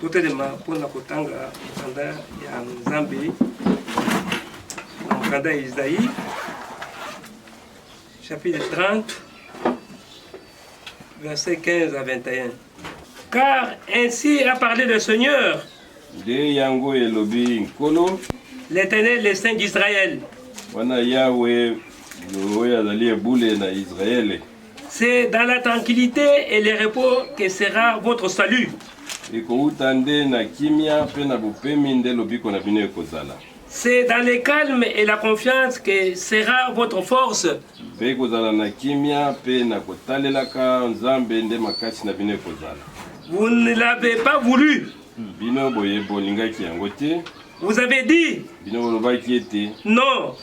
Tutelema pona kotanga mukanda ya Nzambe na mukanda ya Isaïe chapitre 30 verset 15 à 21. Car ainsi a parlé le Seigneur, l'Éternel, le Saint d'Israël. C'est dans la tranquillité et le repos que sera votre salut. C'est dans le calme et la confiance que sera votre force. Vous ne l'avez pas voulu. Bino boye bolingaki yango te. Vous avez dit Bino bolobaki ete. non.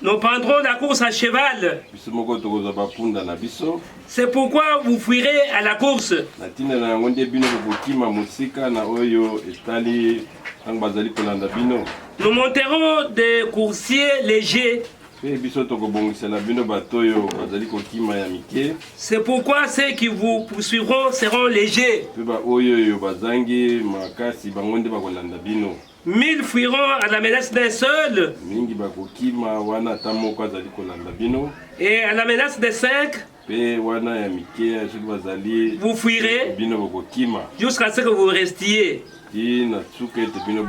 Nous prendrons la course à cheval. Biso moko tokozwa bapunda na biso. C'est pourquoi vous fuirez à la course. Na ntina na yango nde bino bokokima mosika na oyo etali ntango bazali kolanda bino. Nous monterons des coursiers légers. Pe biso tokobongisela bino bato oyo bazali kokima ya mike. C'est pourquoi ceux qui vous poursuivront seront légers. Pe ba oyo oyo bazangi makasi bango nde bakolanda bino. 1000 fuiront à la menace d'un seul. Mingi bakokima wana ata moko azali kolanda bino. Et à la menace de 5, Pe wana ya mike soki bazali vous fuirez bino bokokima. jusqu'à ce que vous restiez. Ti na tsuka ete bino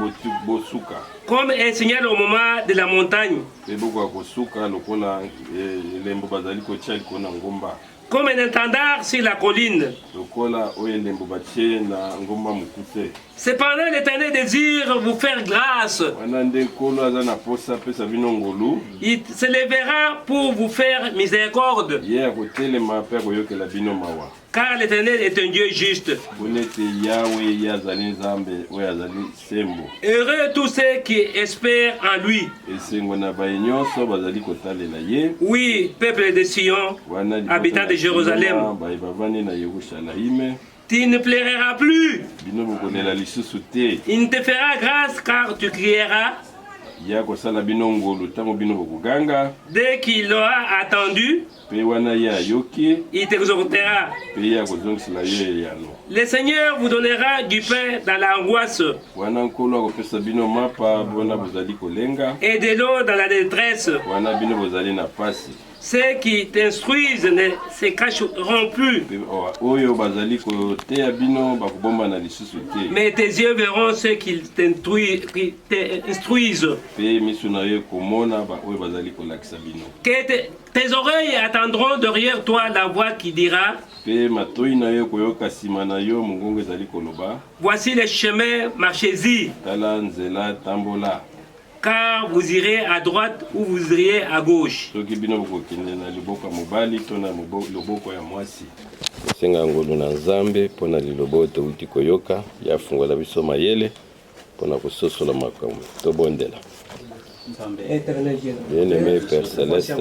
bosuka. Comme un signal au moment de la montagne. Pe bokoka kosuka lokola elembo bazali kotia likolo na ngomba. Comme un étendard sur la colline. Lokola oyo elembo batie na ngomba mokuse. Cependant, l'Éternel désire vous faire grâce. Wana nde nkolo aza na posa apesa bino ngolu. Il se lèvera pour vous faire miséricorde. Ye akotelema mpe akoyokela bino mawa. Car l'Éternel est un Dieu juste. Pona ete yawe ye azali nzambe oyo azali sembo. Heureux tous ceux qui espèrent en lui. Esengo na baye nyonso bazali kotalela ye. Oui, peuple de Sion, habitants de Jérusalem. Baye bavandi na Yerusalem. Tu ne plairas plus. Bino bokolela lisusu te. Il ne te fera grâce car tu crieras. Ya kosala bino ngolu ntango bino bokoganga. Dès qu'il aura attendu, Pe wana ye ayoki. il t'exhortera. Pe ye akozongisela yo eyano. Le Seigneur vous donnera du pain dans l'angoisse Wana nkolo akopesa bino mapa bona bozali kolenga. et de l'eau dans la détresse. Wana bino bozali na pasi. Ceux qui t'instruisent ne se cacheront plus, Pe oyo bazali koteya bino bakobomba na lisusu te. mais tes yeux verront ceux qui t'instruisent. Pe miso na yo komona ba oyo bazali kolakisa bino. Que tes oreilles attendront derrière toi la voix qui dira: Pe matoi na yo koyoka nsima na yo mongongo ezali koloba. voici le chemin, marchez-y, Tala nzela tambola. car vous irez à droite ou vous irez à gauche. Soki bino bokokende na liboko ya mobali to na loboko ya mwasi. Senga ngolu na nzambe mpona liloba oyo touti koyoka ya fungola biso mayele mpona kososola makambo tobondela. Bien-aimé Père Céleste,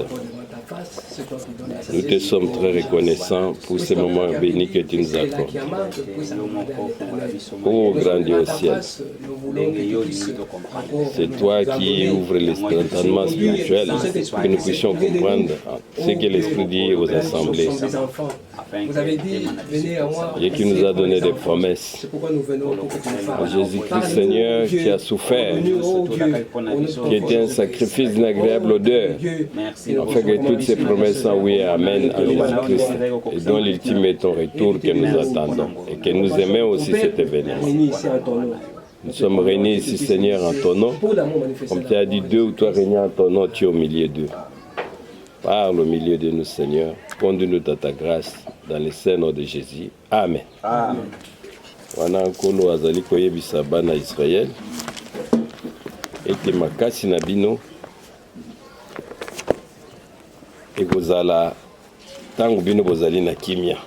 nous te sommes très reconnaissants pour ces moments bénis que tu nous accordes. Ô grand Dieu au ciel, c'est toi qui ouvres les entendements spirituels, que nous puissions comprendre ce que l'Esprit dit aux assemblées. Et qui nous a donné des promesses. Jésus-Christ Seigneur qui a souffert, qui était un sacrifice d'une agréable odeur, afin que toutes ces promesses soient oui et amen en Jésus-Christ, et dont l'ultime est ton retour que nous attendons, et que nous aimons aussi cet événement. Nous sommes réunis ici, Seigneur, en ton nom. Comme tu as dit, 2 ou 3 régnants en ton nom, tu es au milieu d'eux. Parle au milieu de nous, Seigneur. Conduis-nous dans ta grâce, dans le Saint-Nom de Jésus. Amen. Amen. Wana nkolo azali koyebisa bana Israël ete makasi na bino ekozala tango bino bozali na kimia.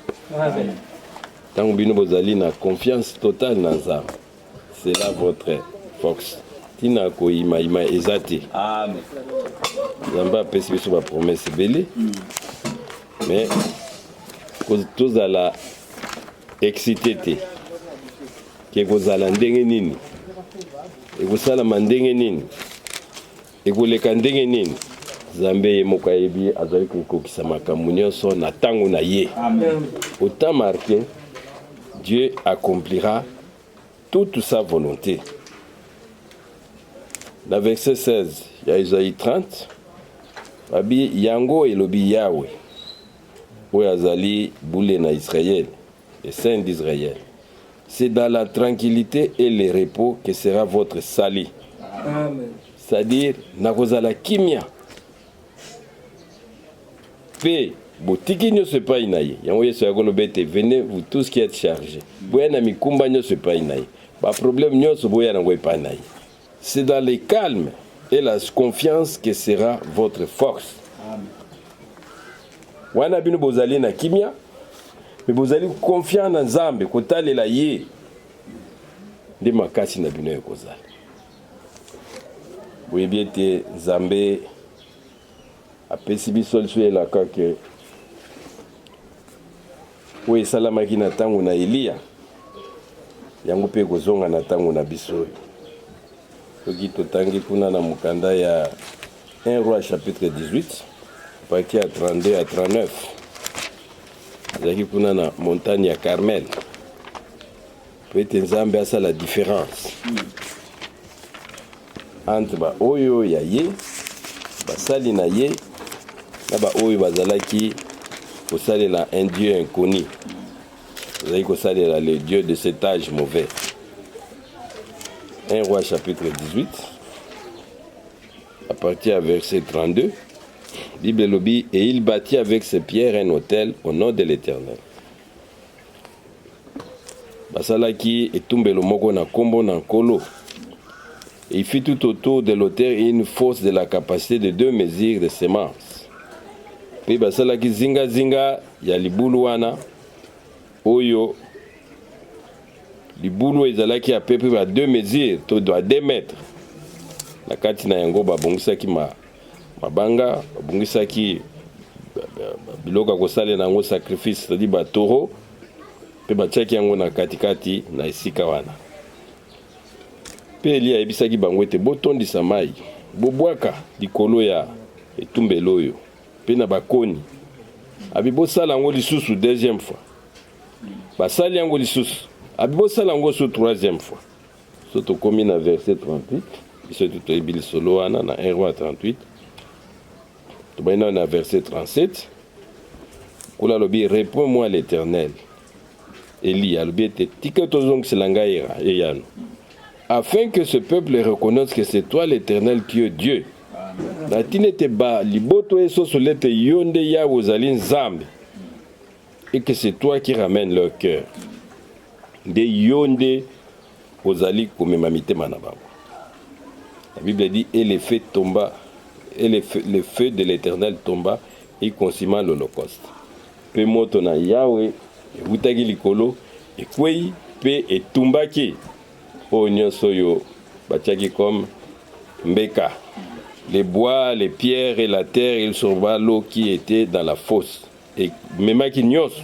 Tango bino bozali na confiance totale na Nzambe. C'est là votre force. Tina koyima ima ezate. Amen. Nzambe apesi biso ba promesse ebele. Mais tozala excité te. Ke kozala ndenge nini. Ekosalama ndenge nini. Ekoleka ndenge nini. Nzambe ye moko ayebi azali kokokisa makambo nyonso na ntango na ye. Amen. Au temps marqué, Dieu accomplira toute sa volonté. Dans verset 16, il y a Isaïe 30, Babi Yango elobi Yahweh, où azali boule na Israël, les saints d'Israël. C'est dans la tranquillité et le repos que sera votre salut. Amen. C'est-à-dire, nakozala kimia. Pe, botiki nyo se pa inaye. Yango yeso yakolo bete, venez vous tous qui êtes chargés. Boya na mikumba nyo se pa inaye. Ba problème nyo se boya na ngwe pa inaye. C'est dans le calme et la confiance que sera votre force. Amen. Wana bino bozali na kimia, mais vous allez confiant na Nzambe kotalela ye nde makasi na bino ekozala. Boyebi ete Nzambe apesi biso liso elaka ke oyo esalamaki na ntango na Eliya yango mpe kozonga na ntango na biso oyo. Soki totangi kuna na mokanda ya 1 Roi chapitre 18 parti ya 32 à 39 azalaki kuna na montagne ya Carmel po ete Nzambe asala différence entre baoyo ya ye basali na ye na baoyo bazalaki kosalela un Dieu inconnu, bazalaki kosalela le Dieu de cet âge mauvais. 1 Roi chapitre 18 à partir du verset 32, Bible lobby, et il bâtit avec ses pierres un autel au nom de l'Éternel. Basalaki etumbelo moko na kombo na nkolo. Et il fit tout autour de l'autel une fosse de la capacité de 2 mesures de semences. Puis basalaki zinga zinga ya libulu wana oyo libulu ezalaki à peu près à 2 mesures, to doit 2 mètres. Na kati na yango babongisaki mabanga, babongisaki biloko kosala nango sacrifice, c'est-à-dire ba taureau, pe batiaki yango na katikati na esika wana. Pe Eliya ayebisaki bango ete botondisa mai, bobwaka likolo ya etumbelo oyo, pe na bakoni. Abi bosala yango lisusu deuxième fois. Basali yango lisusu. Abi bosala yango so troisième fois. So tokomi na verset 38. Biso toyebi lisolo wana na 1 Roi 38. Tobayina na verset 37. Kula lobi, réponds-moi l'Éternel. Eli alobi ete tika tozongisela ngai eyano. Afin que ce peuple reconnaisse que c'est toi l'Éternel qui est Dieu. Natine te ba liboto eso solete yonde ya ozali Nzambe. Et que c'est toi qui ramène leur cœur. De yonde ozali komema mitema na bango. La Bible dit, et le feu tomba, et le feu de l'Éternel tomba, et consuma l'Holocauste. Pe moto na Yahweh, eutaki likolo, ekwei, pe etumbaki. O nyonso yo, batiaki comme mbeka. Les bois, les pierres et la terre, il sauva l'eau qui était dans la fosse. Et memaki nyonso.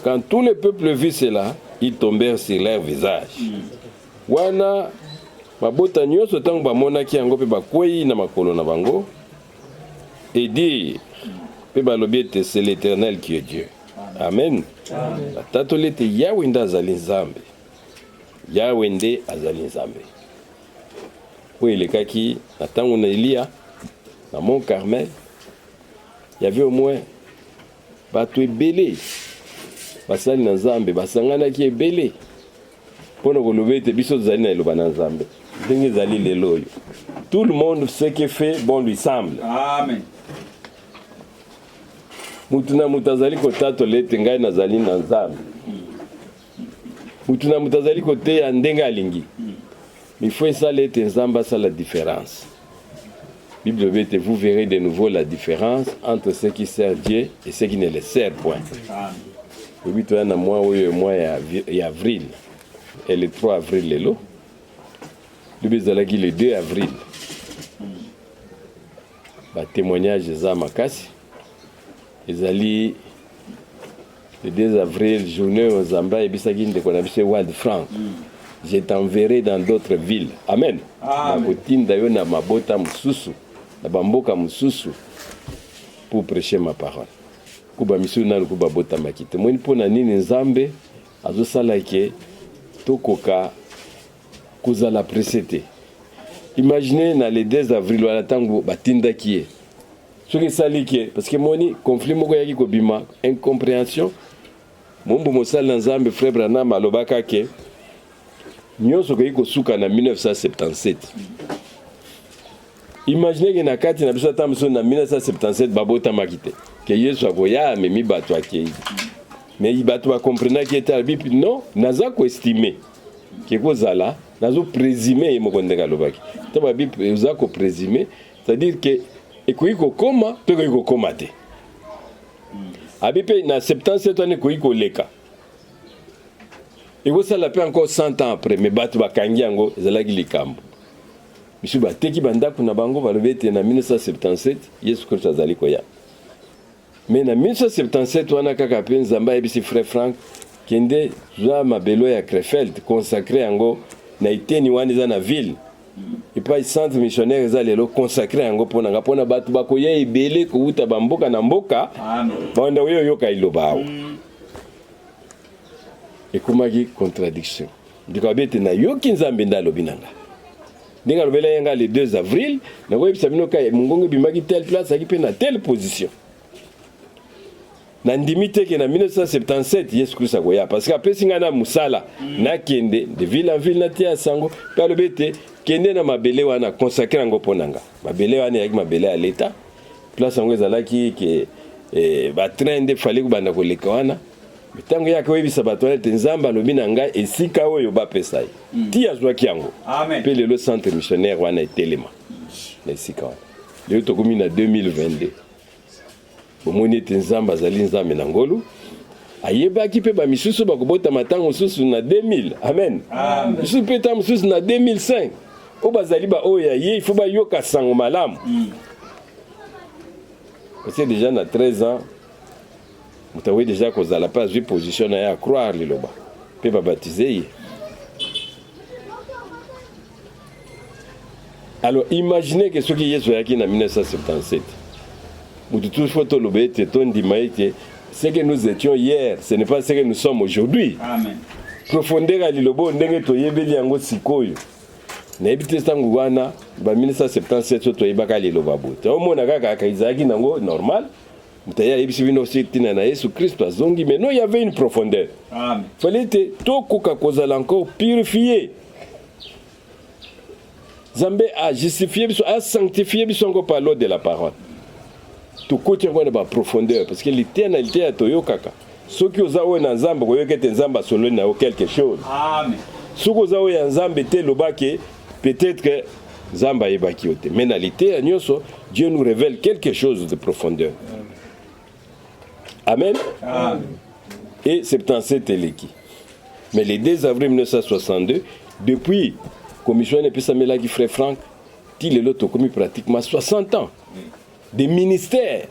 Quand tout le peuple vit cela, ils tombèrent sur leur visage. Wana babota nyonso tango bamonaki yango pe bakwei na makolo na bango et dire pe balobi ete c'est l'Éternel qui est Dieu. Amen. Tatoli ete Yahweh nde azali Nzambe. Yahweh nde azali Nzambe. Oyo elekaki na ntango na Eliya na Mont Carmel, il y avait au moins bato ebele basali na Nzambe basanganaki ebele mpona koloba ete biso tozali na eloba na Nzambe ndenge ezali lelo oyo. Tout le monde ce qui fait bon lui semble. Amen. Mutu na mutu azali kotatola ete ngai nazali na Nzambe. Mutu na mutu azali koteya ndenge alingi. Mais il faut esala ete Nzambe asala différence. Bible veut que vous verrez de nouveau la différence entre ceux qui servent Dieu et ceux qui ne le servent point. Oui, tu as un mois, oui, mois et avril. Et le 3 avril, le lot. Le 2 avril. Témoignage de Zamakasi. Le 2 avril, journée aux Zamba et Bissagin de Konabise Wild France. Je t'enverrai dans d'autres villes. Amen. Amen. Bamboka mususu pour prêcher ma parole. Kuba misuna kuba bota makite. Moi pona nini Nzambe azosala ke tokoka kuzala presete. Imaginez na le 2 avril wala tango batinda kié. Soki sali ke parce que moni conflit moko yaki ko bima incompréhension. Mombo mosala Nzambe frère Branham alobaka ke nyonso ko suka na 1977. Imaginez que na kati na biso tamso na 1977 babota makite que Yesu akoya memi bato akei mais bato ba comprendre que était Bible non naza ko estimer que kozala nazo présumer moko ndenga lobaki to ba Bible uza ko présumer c'est-à-dire que ekoiko koma pe ekoiko koma te Abipe na 77 ans ko iko leka. Et vous ça l'a fait encore 100 ans après mais batu bakangi yango ezalaki likambo. Bisu bateki bandako na bango balobete na 1977 Yesu Kristo azali koya. Mais en 1977 wana kaka pe nzamba ebisi frère Frank kende za mabelo ya Krefeld consacré yango na iteni wana za na ville. Et pas centre missionnaire za lelo consacré yango pona batu bakoya ebele ko uta bamboka na mboka. Amen. Banda oyo yoka iloba. Et kumaki contradiction. Ndiko bete na yoki nzambe ndalo binanga. Ndinga lobela yanga le 2 avril na ko ebisa bino ka mungongo bimaki telle place akipe na telle position. Na ndimite ke na 1977 Yesu Kristo akoya parce que apesinga na musala na kende de ville en ville na tia sango pa lobete kende na mabele wana consacré yango ponanga mabele wana yaki mabele ya leta place yango ezalaki ke ba train de fallait kubanda koleka wana mitango yake webisa bato ete nzamba lobi na ngai esika oyo bapesa ye ti azwaki yango amen pe le centre missionnaire wana etelema na esika wana lelo tokomi na 2022 bomoni ete nzamba azali nzambe na ngolu ayebaki mpe bamisusu bakobota matango mosusu na 2000 amen misusu mpe ta mosusu na 2005 oyo bazali baoyo ya ye ifo bayoka sango malamu parce que déjà na 13 ans moto awe déjà kozala mpe azwi position na ye a croire liloba mpe babatize ye. Alors imaginez que soki Yesu ayaki na 1977 ce que nous étions hier, ce n'est pas ce que nous sommes aujourd'hui. Amen. Profondeur à lilobo ndenge toyebeli yango sikoyo. Na ebite tangu wana ba 1977 toyebaka liloba bote. Omona kaka kaizaki nango normal. Mutaya ebisi bino sitina na Yesu Kristo azongi mais non il y avait une profondeur. Amen. Fallait to koka kozala encore purifié. Zambé a justifié biso a sanctifié biso encore par l'eau de la parole. Tout côté on a profondeur parce que l'éternalité à toyo kaka ceux qui oza o na nzamba ko yokete nzamba solo na quelque chose amen ceux qui oza o ya nzamba te lobake peut-être que nzamba yebaki ote mais na l'éternité nyonso Dieu nous révèle quelque chose de profondeur amen amen et 77 eleki mais le 2 avril 1962 depuis commission et puis ça me l'a dit frère Frank il est l'autre commis pratiquement 60 ans des ministères.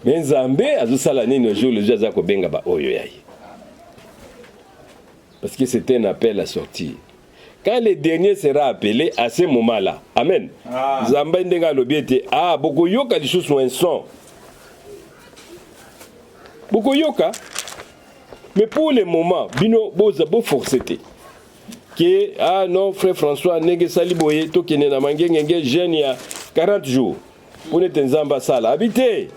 Mais Nzambe azosala nini jour le jour azako benga ba oyo yayi. Parce que c'était un appel à sortir. Quand le dernier sera appelé à ce moment-là, amen. Nzambe ndenga lobiete boko yoka les choses sont un son. Boko yoka. Mais pour le moment, bino boza bo forcété. Que non frère François nenge saliboye to kene na mangenge jeune ya 40 jours pour ne nzamba sala habiter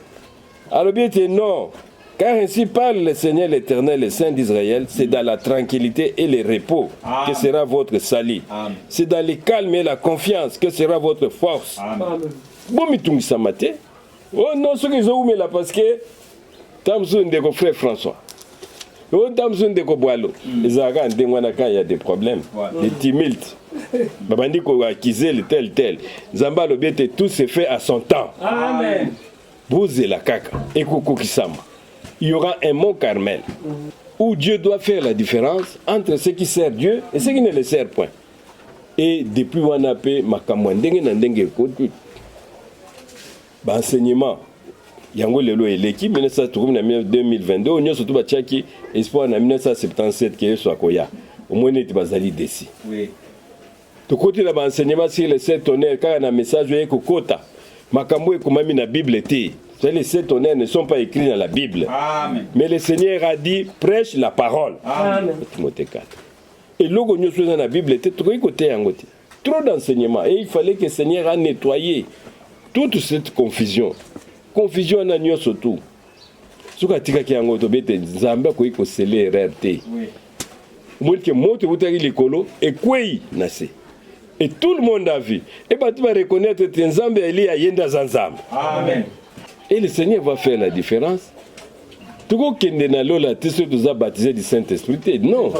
alors bien non car ainsi parle le Seigneur l'Éternel le Saint d'Israël c'est dans la tranquillité et le repos que sera votre salut c'est dans le calme et la confiance que sera votre force bon mitungi samate oh non ce que ils ont mis là parce que tamzo ndeko frère François oh tamzo ndeko boalo ezaka ndengwana quand il y a des problèmes des tumultes babandi ko accuser le tel nzamba lobete tout se fait à son temps amen boze la kaka et kokokisama il y aura un mont Carmel où Dieu doit faire la différence entre ce qui sert Dieu et ce qui ne le sert point et depuis wana pe makamwa ndenge na ndenge ko ba enseignement yango lelo eleki 2022 onyo surtout ba tchaki espoir na 1977 ke so akoya au moins neti bazali desi oui to côté la enseignement sur les 7 tonnerres car na message ye kokota makambo ekomami na Bible te les 7 tonnerres ne sont pas écrits dans la Bible amen mais le Seigneur a dit prêche la parole amen Timothée 4 et logo nyo dans la Bible te to côté yango te trop d'enseignements et il fallait que le Seigneur a nettoyé toute cette confusion na nyo surtout suka tika ki yango to bete nzamba ko iko sele RRT oui moi que monte butaki likolo et kwei na se et tout le monde a vu et bah tu vas reconnaître que nzamba eli ayenda zanzamba amen et le Seigneur va faire la différence tout kende na lola tiso tuza baptisé du Saint-Esprit non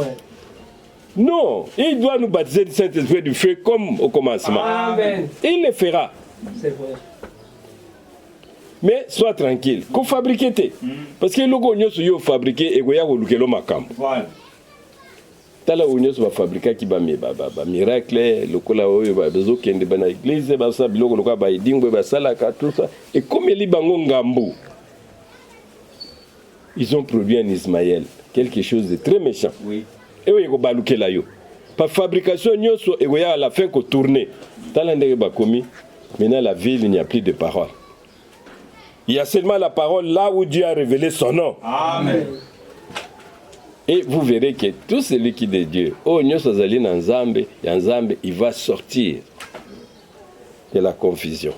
non il doit nous baptiser du Saint-Esprit du feu comme au commencement amen et il le fera c'est vrai Mais sois tranquille. Qu'on fabrique. Parce que le gognon se fabrique et goya ou lukelo makam. Voilà. Tala union va fabriquer qui ba miracle, le kola oyo ba bezo kende bana église ba sa biloko loka ba idingwe ba sala ka tout ça. Et comme li bango ngambo. Ils ont produit en Ismaël quelque chose de très méchant. Oui. Et oui, ko balukela yo. Par fabrication nyonso et goya à la fin ko tourner. Tala ndenge ba komi. Maintenant la ville il n'y a plus de parole. Il y a seulement la parole là où Dieu a révélé son nom. Amen. Et vous verrez que tout celui qui est de Dieu, il va sortir de la confusion.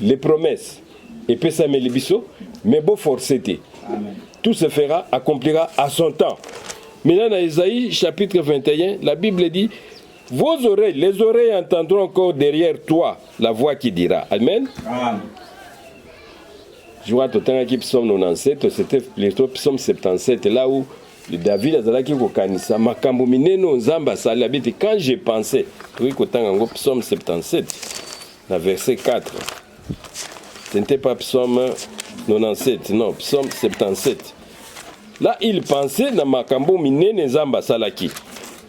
Les promesses, et puis ça mais beau forcété. Tout se fera, accomplira à son temps. Maintenant, dans Isaïe chapitre 21, la Bible dit, vos oreilles, les oreilles entendront encore derrière toi la voix qui dira. Amen. Amen. Je vois tout le temps qui psaume 97, c'était plutôt psaume 77, là où David a dit que makambo mineno nzamba salabiti. Quand j'ai pensé, oui, psaume 77, la verset 4, ce n'était pas psaume 97, non, psaume 77. Là, il pensait dans makambo mineno nzamba salaki.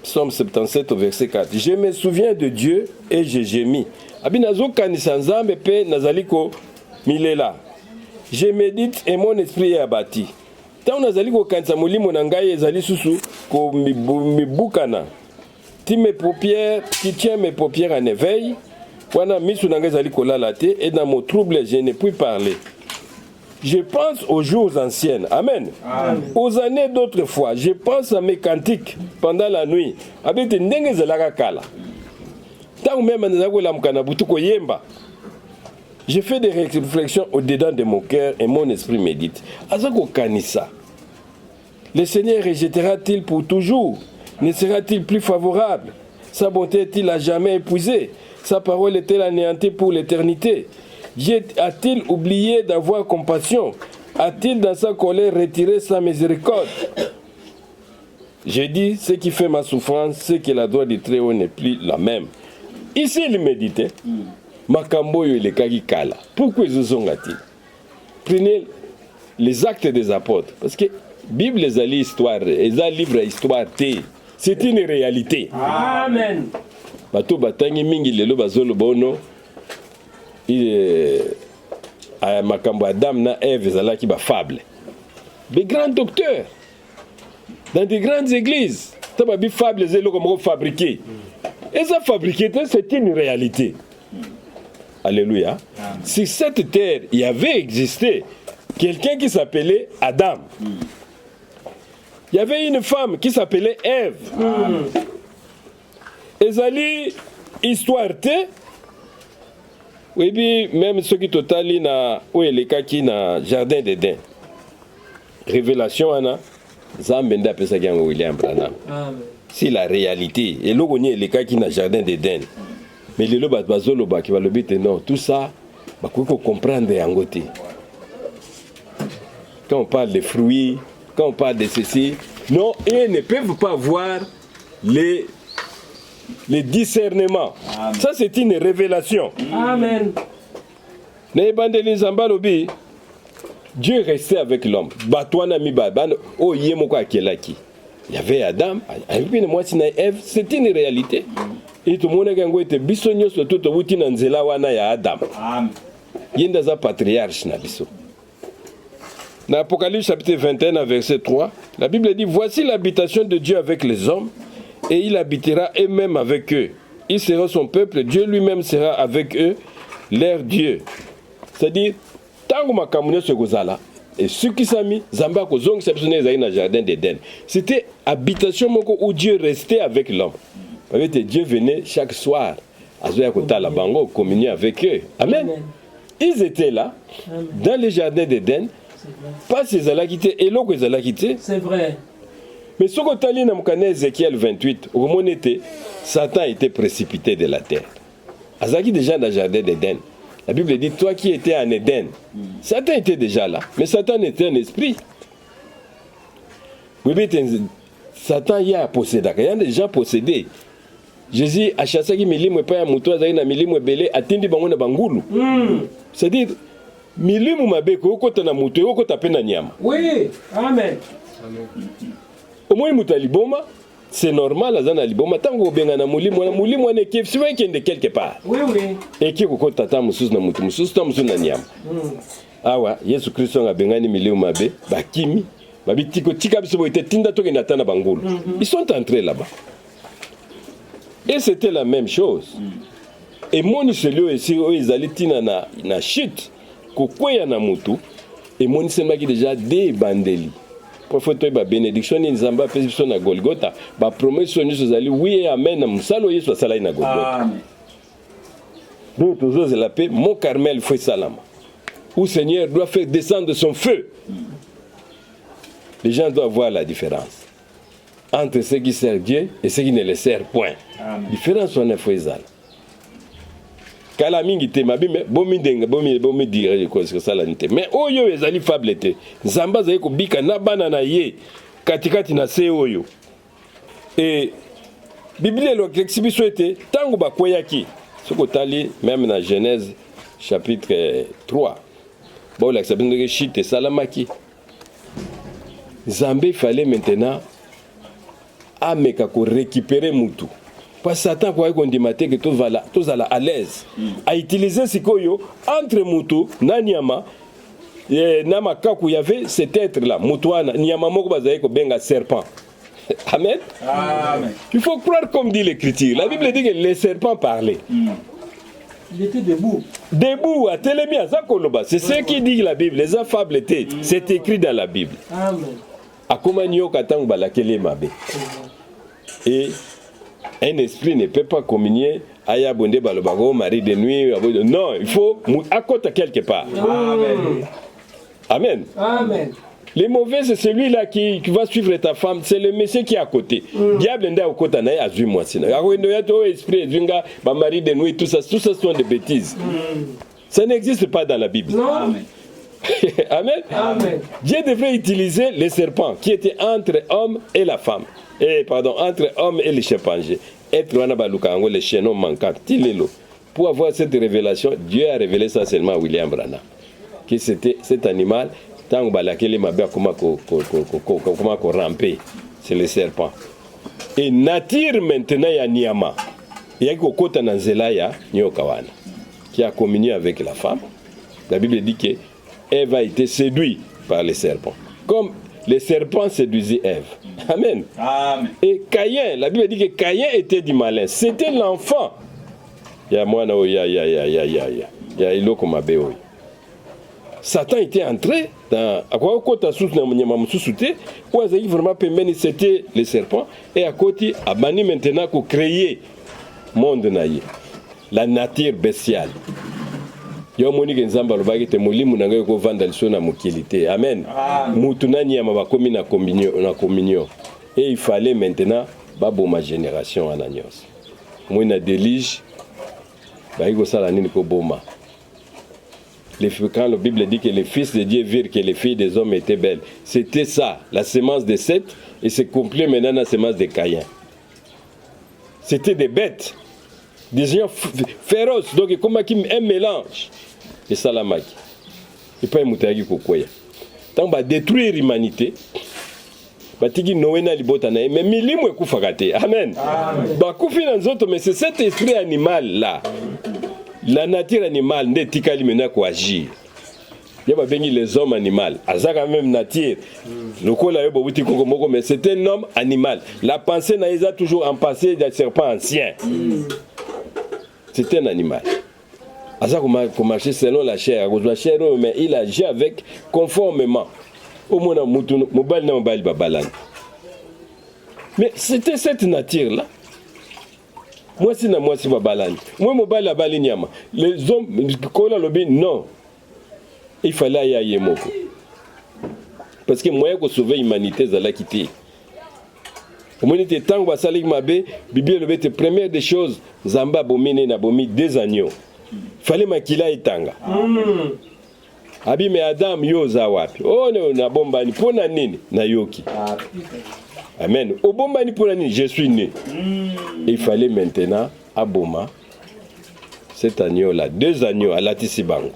Psaume 77 au verset 4. Je me souviens de Dieu et j'ai gémi. Abinazo kanisa nzambe pe nazaliko milela. Je médite et mon esprit est abattu. Tant on a zali ko kanisa molimo na ngai ezali susu ko mibukana. Ti mes paupières, qui tient mes paupières en éveil. Wana misu na ngai zali ko lalate et dans mon trouble je ne puis parler. Je pense aux jours anciens. Amen. Amen. Aux années d'autrefois. Je pense à mes cantiques pendant la nuit. Abete ndenge zalaka kala. Tant même nazako la mukana butuko yemba. Je fais des réflexions au-dedans de mon cœur et mon esprit médite. Azako kanisa. Le Seigneur rejettera-t-il pour toujours? Ne sera-t-il plus favorable? Sa bonté est-il à jamais épuisée? Sa parole est-elle anéantie pour l'éternité? Dieu a-t-il oublié d'avoir compassion? A-t-il dans sa colère retiré sa miséricorde? J'ai dit, ce qui fait ma souffrance, c'est que la droite du Très-Haut n'est plus la même. Ici, il méditait. Makambo yo lekaki kala. Pourquoi ils ont gâté? Prenez les actes des apôtres. Parce que la Bible les a l'histoire, les a livre histoire. C'est une réalité. Amen. Bato batangi mingi lelo bazolo bono. Makambo Adam na Ève zalaki ba fable. Des grands docteurs dans des grandes églises. Tababi fable zelo comme fabriqué. Et ça fabriqué, c'est une réalité. Alléluia. Amen. Si cette terre y avait existé quelqu'un qui s'appelait Adam, il y avait une femme qui s'appelait Ève. Ezali histoire te. Oui, puis même ceux qui totali na où les kaki na jardin d'Éden. Révélation ana Zambenda pesa qui William Branham. C'est la réalité. Et l'on les kaki na jardin d'Éden. Mais les lobas bazolo qui va le but non tout ça bah faut comprendre en côté. Quand on parle de fruits, quand on parle de ceci, non, ils ne peuvent pas voir les discernements. Amen. Ça c'est une révélation. Amen. Dieu restait avec l'homme. Il y avait Adam, Ève, c'est une réalité. Et tout le monde a été bisogno surtout au bout de wana ya Adam. Yenda za patriarche na biso. Dans Apocalypse chapitre 21 verset 3, la Bible dit voici l'habitation de Dieu avec les hommes et il habitera eux-mêmes avec eux. Ils seront son peuple, Dieu lui-même sera avec eux, leur Dieu. C'est-à-dire tango makamune se gozala et ceux qui s'ont mis zamba ko zong septionné dans le jardin d'Éden. C'était habitation moko où Dieu restait avec l'homme. Dieu venait chaque soir à la bango communier avec eux. Amen. Ils étaient là, dans le jardin d'Éden, pas ces alakités et l'eau qu'ils alakités. C'est vrai. Mais ce qu'on a dit dans Ézéchiel 28, au moment où Satan était précipité de la terre. Azaki déjà dans le jardin d'Éden. La Bible dit, toi qui étais en Éden, Satan était déjà là, mais Satan était un esprit. Satan y a possédé, il y a des gens possédés. Jésus a chassé qui milimu pas ya muto azali na milimu ebele atindi bango na bangulu. C'est-à-dire milimu mabeko okota na muto okota pe na nyama. Oui, amen. Au moins muto liboma, c'est normal azana liboma tango benga na mulimu ne kif si weke de quelque part. Oui. Et qui okota ta mususu na muto mususu ta mususu na nyama. Awa Yesu Kristo ngabengani milimu mabe bakimi babitiko tika biso boite tinda toke na tana bangulu. Ils sont entrés là-bas. Et c'était la même chose. Et mon celui ici ils allaient tina na chute kokweya na mutu et mon sema qui déjà débandeli. Prophète ba bénédiction ni nzamba pesi biso na Golgotha ba promesse ni zali oui amen na musalo Yesu sala na Golgotha. Amen. Donc toujours la paix mon Carmel fait salama. Où Seigneur doit faire descendre son feu. Les gens doivent voir la différence entre ceux qui servent Dieu et ceux qui ne le servent point. Amen. Différence on a fait ça. Kala mingi te mabime bomi denga bomi dire ko ça la nite. Mais oyo ezali fable te. Nzamba zali ko bika na bana na ye katikati na se oyo. Et Bible lo exhibition était tango ba koyaki. Soko tali même na Genèse chapitre 3. Bon l'exception de chite salamaki. Zambé fallait maintenant ameka ko récupérer mutu. Parce que Satan quoi qu'on dit matin que tous à à l'aise à utiliser ce koyo entre mutu na nyama et na makaku y avait cet être là mutuana nyama moko bazaye ko benga serpent. Amen. Amen. Il faut croire comme dit l'écriture. La Bible dit que les serpents parlaient. Il était debout. Debout, à Télémia, c'est ce qui dit la Bible. Les affables étaient. C'est écrit dans la Bible. Amen. Et un esprit ne peut pas communier. Mari de nuit. Non, il faut à côté quelque part. Amen. Amen. Amen. Les mauvais, c'est celui-là qui va suivre ta femme. C'est le monsieur qui est à côté. Diable n'est au côté, il y a 8 mois. Esprit, mari de nuit, tout ça sont des bêtises. Ça n'existe pas dans la Bible. Non. Amen. Amen. Amen. Dieu devrait utiliser les serpents qui étaient entre l'homme et la femme. Entre l'homme et les chimpanzés. Les chaînons manquants. Pour avoir cette révélation, Dieu a révélé ça seulement à William Branham. Que c'était cet animal. Tant comment ramper, c'est le serpent. Et nature maintenant ya Niama. Il y a Kokota Nanzela ya Nyokawana qui a communié avec la femme. La Bible dit que Ève a été séduite par les serpents. Comme les serpents séduisaient Ève. Amen. Amen. Et Caïn, la Bible dit que Caïn était du malin. C'était l'enfant. Ya mwana ya iloko mabeo. Satan était entré dans c'était les serpents et à côté a banni maintenant qu'on créer monde naïe la nature bestiale. Yo moni ngenzamba lobaki te mulimu nanga ko vanda lisona mukilité. Amen. Mutunani ya mabakomi na communion. Et il fallait maintenant babo ma génération ananios. Moi na délige ba iko sala nini ko boma. Quand la Bible dit que les fils de Dieu virent que les filles des hommes étaient belles, c'était ça, la semence de Seth, et c'est complet maintenant la semence de Caïn. C'était des bêtes, des gens féroces, donc comme un mélange. Et ça la maki. Et pas un moutagi kokoya. Tant va détruire l'humanité, batigi noena libotana, mais milimu ekufakate. Amen. Bah kufi dans autres, mais c'est cet esprit animal là. La nature animale n'est tikali mena ko agir. Yaba bengi les hommes animaux. Azaka même nature. Lokola yobo buti koko moko mais c'est un homme animal. La pensée n'a toujours en passé d'un serpent ancien. C'est un animal. Azaka ko marcher selon la chair, la chair mais il agit avec conformément. Au moins mutu mobile na mobile babalan. Mais c'était cette nature là. Moi si babalani. Moi mobile la balinyama. Les hommes kola lobi non. Il fallait y aller moko. Parce que moyen ko sauver l'humanité za la quitter. Humanité tango basali mabe, Bible le bete première des choses zamba bomine na bomi des agneaux. Fallait makila itanga. Abi me Adam yo za wapi? Oh na bomba ni pona nini na yoki. Amen. Obomani pour l'année, je suis né. Il fallait maintenant aboma cet agneau-là, 2 agneaux à Latisibango.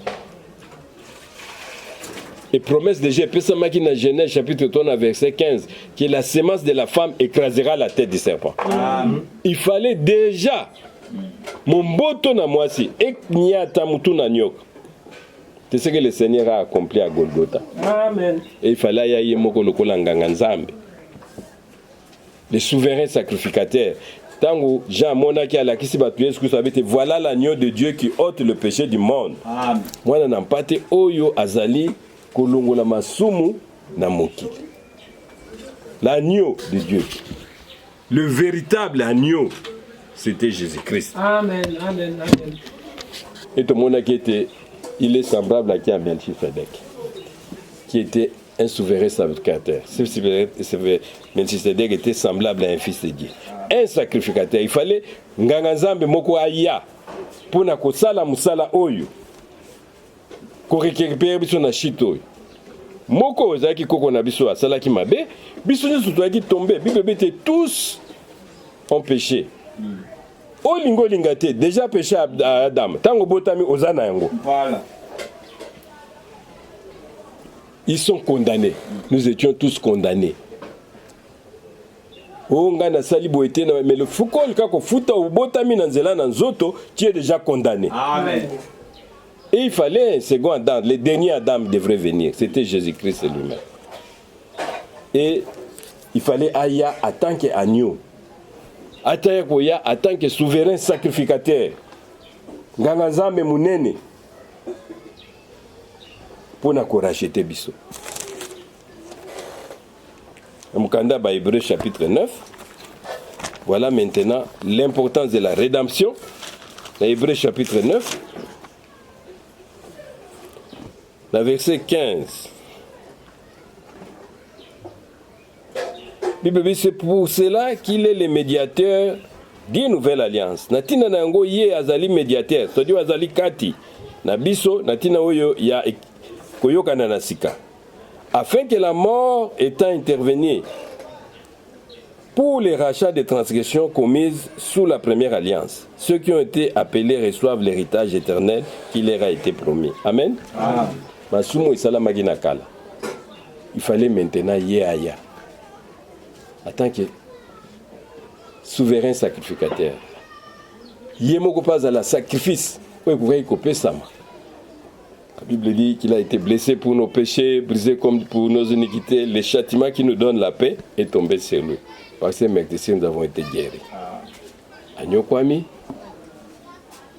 Et promesse de Dieu, Pessamaki dans Genèse chapitre 3 verset 15, que la sémence de la femme écrasera la tête du serpent. Il fallait déjà mon boto na moisi et nyata mutu na nyok. C'est ce que le Seigneur a accompli à Golgotha. Amen. Et il fallait y aller moko lokola nganga nzambe. Le souverain sacrificateur. Tango Jean monaki à la kisi batu Yesu Christ avait été voilà l'agneau de Dieu qui ôte le péché du monde. Amen. Moi na mpate oyo azali kolongola masumu na mokili. L'agneau de Dieu. Le véritable agneau, c'était Jésus-Christ. Amen, amen, amen. Et tout le monde qui était, il est semblable à qui a Melchisedec, qui était un souverain sacrificateur. Melchisedec était semblable à un fils de Dieu. Un sacrificateur. Il fallait nganganzambe moko aya pour na kosala musala oyo. Ko récupérer biso na shito oyo. Moko ozaki koko na biso asala ki mabe, biso nyoso toaki tomber, bible était tous ont péché. Olingo lingate déjà péché à Adam. Tango botami ozana yango. Voilà. Ils sont condamnés. Nous étions tous condamnés. Mais le Foucault, quand futa ou botami nanzela nanzoto, tu es déjà condamné. Amen. Et il fallait un second Adam. Le dernier Adam devrait venir. C'était Jésus-Christ lui-même. Et il fallait Aya en tant qu'agneau. Aya en tant que souverain sacrificateur. Nganganzambe munene. Pour nous racheter biso. Mukanda ba Hébreux chapitre 9. Voilà maintenant l'importance de la rédemption. Hébreux chapitre 9. Le verset 15. Bible dit c'est pour cela qu'il est le médiateur d'une nouvelle alliance. Natina nango ye azali médiateur. C'est-à-dire azali kati. Na biso natina oyo ya koyokana na sika. Afin que la mort étant intervenue pour les rachats des transgressions commises sous la première alliance, ceux qui ont été appelés reçoivent l'héritage éternel qui leur a été promis. Amen. Masumo isala magina kala. Il fallait maintenant aya en tant que souverain sacrificateur. Yemoko pas à la sacrifice. La Bible dit qu'il a été blessé pour nos péchés, brisé comme pour nos iniquités. Le châtiment qui nous donne la paix est tombé sur lui. Par ces mercredis, nous avons été guéris. Agnokwami,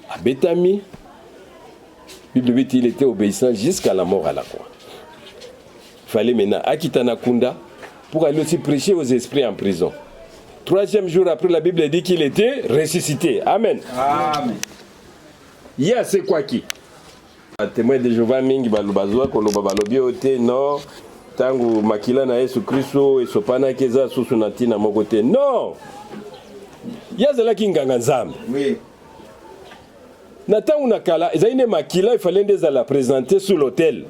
Abetami, Bible dit qu'il était obéissant jusqu'à la mort à la croix. Il fallait maintenant Akitana Kunda pour aller aussi prêcher aux esprits en prison. 3e jour après, la Bible dit qu'il était ressuscité. Amen. Amen. Ya c'est quoi qui? Témoin de Jéhovah mingi balubazwa koloba balobi ote non tangu makila na Yesu Kristo esopana keza susu na tina moko te. Non. Ya zala kinganga nzambe. Oui. Na tangu nakala ezaine makila il fallait ndeza présenter sur l'autel.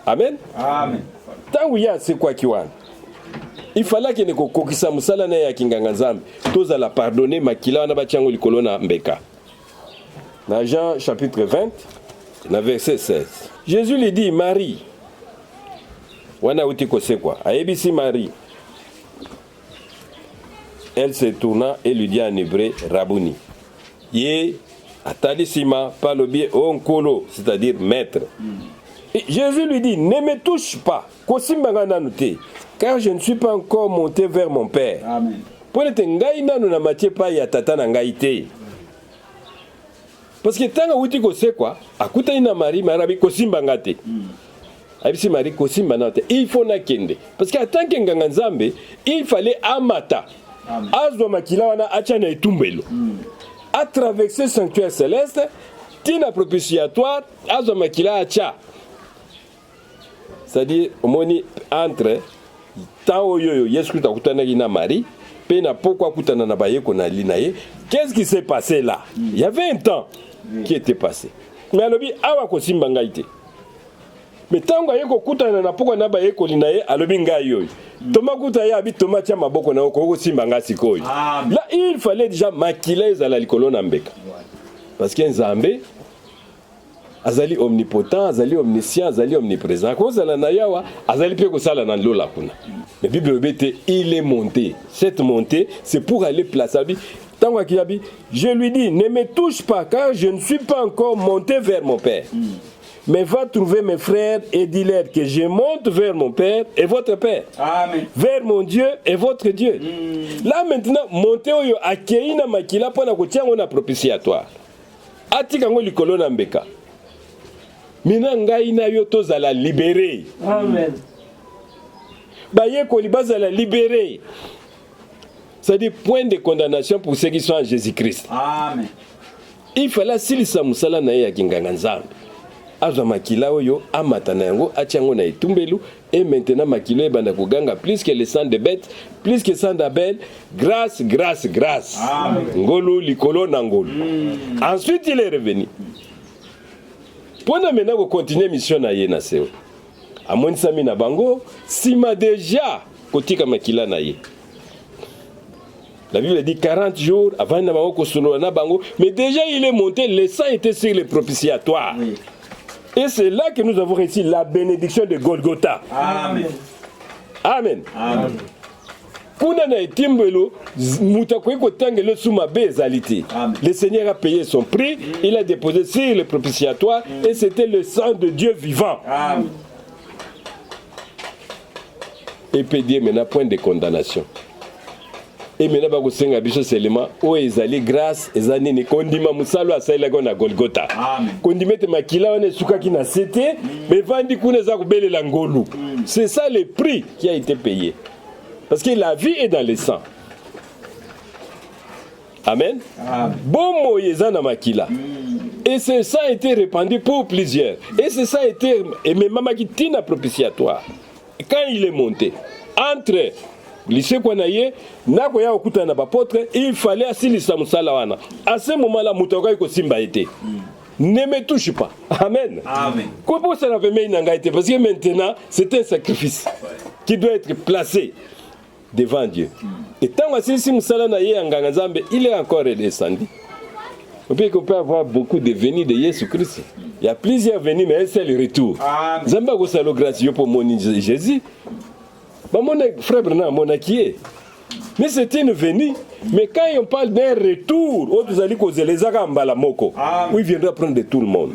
Amen. Amen. Tangu ya c'est quoi qui wana? Il fallait que ne kokokisa musala na ya kinganga nzambe. Toza la pardonner makila na bachango likolo na mbeka. Dans Jean chapitre 20, dans verset 16. Jésus lui dit, Marie. Wana utiko c'est quoi? Aebisi Marie. Elle se tourna et lui dit en hébreu, Rabouni. Yé, atalisima, palobi, onkolo, c'est-à-dire maître. Et Jésus lui dit, ne me touche pas, car je ne suis pas encore monté vers mon Père. Amen. Pour être ngaïna, nous n'avons pas yatata nangaïté. Parce que tant que vous c'est quoi, à côté de Marie, Marabi Kosimbangate. Abisi Marie Kosimbangate. Il faut na kende. Parce qu'en tant que Nganzambe, il fallait amata. Azwa makila wana achana etumbelo. À traverser le sanctuaire céleste, tina propitiatoire, azwa makila acha. C'est-à-dire, au moni entre tant yoyo Yesu Christ akutana na Marie, pena pourquoi akutana na baye kona linaye. Qu'est-ce qui s'est passé là? Il y avait un temps qui était passé. Mais alors, awa kosimba ngaite. Mais tant que yeko kutana na poko na ba yeko linaye alobi ngai yoy. Toma kuta ya bi toma tia maboko na ko simba ngasi koy. Là il fallait déjà maquiller za la likolo na mbeka. Parce que Nzambe azali omnipotent, azali omniscient, azali omniprésent. Ko zala na yawa azali pe ko sala na lola kuna. Mais Bible bete il est monté. Cette montée c'est pour aller placer abi. Tant que je lui dis ne me touche pas car je ne suis pas encore monté vers mon père. Mais va trouver mes frères et dis-leur que je monte vers mon Père et votre Père. Amen. Vers mon Dieu et votre Dieu. Là maintenant, montez oyo akeina makila pona kotiango na propitiatoire. Atika ngo likolo na mbeka. Mina ngai na yo tozala libéré. Amen. Baye ko libazala libéré. C'est-à-dire point de condamnation pour ceux qui sont en Jésus-Christ. Amen. Il fallait silisa musala na ya kinganga nzambe. Aza makila oyo amatana yango atiango na etumbelu et maintenant makilo ebanda koganga plus que le sang de bête, plus que sang d'Abel, grâce, grâce, grâce. Amen. Ngolo likolo na ngolo. Ensuite il est revenu. Pona maintenant ko continuer mission na ye na seo. Amoni sami na bango, sima déjà kotika makila na ye. La Bible dit 40 jours avant na bango ko solo na bango, mais déjà il est monté, le sang était sur le propitiatoire. Oui. Et c'est là que nous avons reçu la bénédiction de Golgotha. Amen. Amen. Amen. Kuna na etimbelo mutakwe ko tangelo suma bezalité. Le Seigneur a payé son prix, il a déposé sur le propitiatoire et c'était le sang de Dieu vivant. Amen. Et peut dire maintenant point de condamnation. Et maintenant ba ko senga biso seulement o ezali grâce ezani ni kondima musalo asaila na Golgotha. Amen. Kondimete makila one sukaki na sete mais vandi kuna za kubelela ngolu. C'est ça le prix qui a été payé. Parce que la vie est dans le sang. Amen. Bon moyeza na makila. Et c'est ça a été répandu pour plusieurs. Et c'est ça a été et même mama qui tina propitiatoire. Et quand il est monté entre lycée Kwanaye, nako ya okuta na bapotre, il fallait asilisa musala wana. À ce moment-là, mutoka ko simba été. Ne me touche pas. Amen. Amen. Comment ça n'avait pas inanga été? Parce que maintenant, c'est un sacrifice qui doit être placé devant Dieu. Et tant que asilisi musala na ye nganga Nzambe, il est encore redescendu. On peut avoir beaucoup de venues de Jésus-Christ. Il y a plusieurs venues, mais un seul retour. Zamba ko salo grâce pour mon Jésus. Mon frère Brennan, mon acquier. Mais c'était une venue. Mais quand on parle d'un retour, vous allez causer les agambala moko, où il viendra prendre de tout le monde.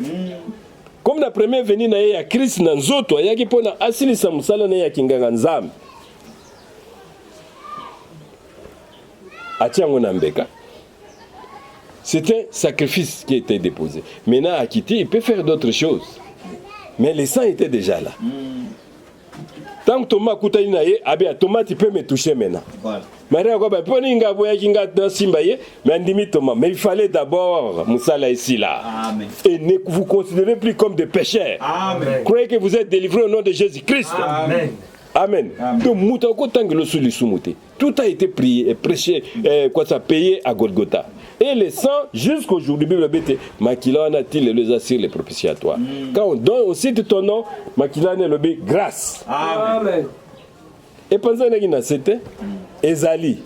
Comme la première venue, il y a Christ dans Zoto, il y a qui pona asili samusala na ya kinganga nzambe. Atiango nambeka. C'est un sacrifice qui a été déposé. Maintenant, à quitter, il peut faire d'autres choses. Mais le sang était déjà là. Tant que Thomas Koutaïna ye, Thomas tu peux me toucher maintenant. Voilà. Mais il fallait d'abord Moussala ici là. Amen. Et ne vous considérez plus comme des pécheurs. Amen. Croyez que vous êtes délivrés au nom de Jésus-Christ. Amen. Amen. Donc tout a été prié et prêché, payé à Golgotha. Et le sang, jusqu'aujourd'hui, Bible bête, Makila a-t-il les assire les propitiatoires. Quand on donne, on cite ton nom, Makila a le grâce. Amen. Et pensez à c'était Ezali.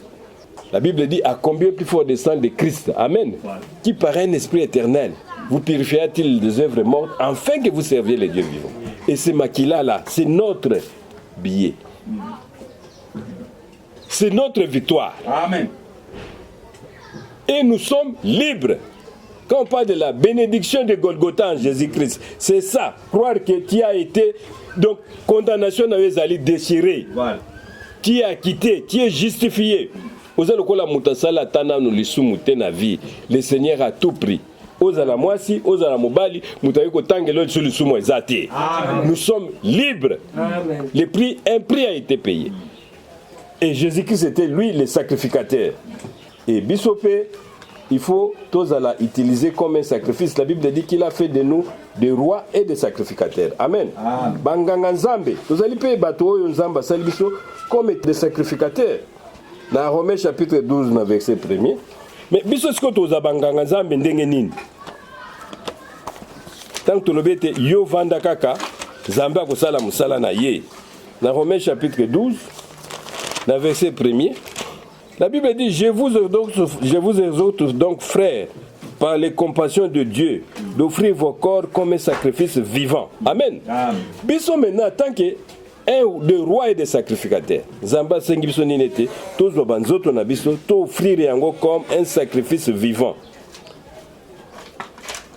La Bible dit à combien plus fort des sang de Christ. Amen. Qui par un esprit éternel vous purifiera-t-il des œuvres mortes afin que vous serviez les dieux vivants. Et ce Makila là, c'est notre billet. C'est notre victoire. Amen. Et nous sommes libres. Quand on parle de la bénédiction de Golgotha en Jésus-Christ, c'est ça. Croire que tu as été, donc, condamnation n'avait allé déchirée. Voilà. Tu es acquitté, tu es justifié. Le Seigneur a tout pris. Nous sommes libres. Amen. Un prix a été payé. Et Jésus-Christ était lui le sacrificateur. Et Bissopé, il faut tous utiliser comme un sacrifice. La Bible dit qu'il a fait de nous des rois et des sacrificateurs. Amen. Banganga Nzambe, vous allez payer bateau Nzamba Salibiso comme des sacrificateurs. Dans Romains chapitre 12, verset 1er. Mais Bisso Skoto Banganga Nzambe Ndengenin. Tant que tu le yo vanda kaka, Zamba kosala musala na ye. Dans Romains chapitre 12, dans verset 1er, la Bible dit, je vous exhorte donc, frères, par les compassions de Dieu, d'offrir vos corps comme un sacrifice vivant. Amen. Biso maintenant, tant que un de roi et de sacrificateur, Zamba sengi biso ninete, tous banzoto na biso, to offrir yango comme un sacrifice vivant.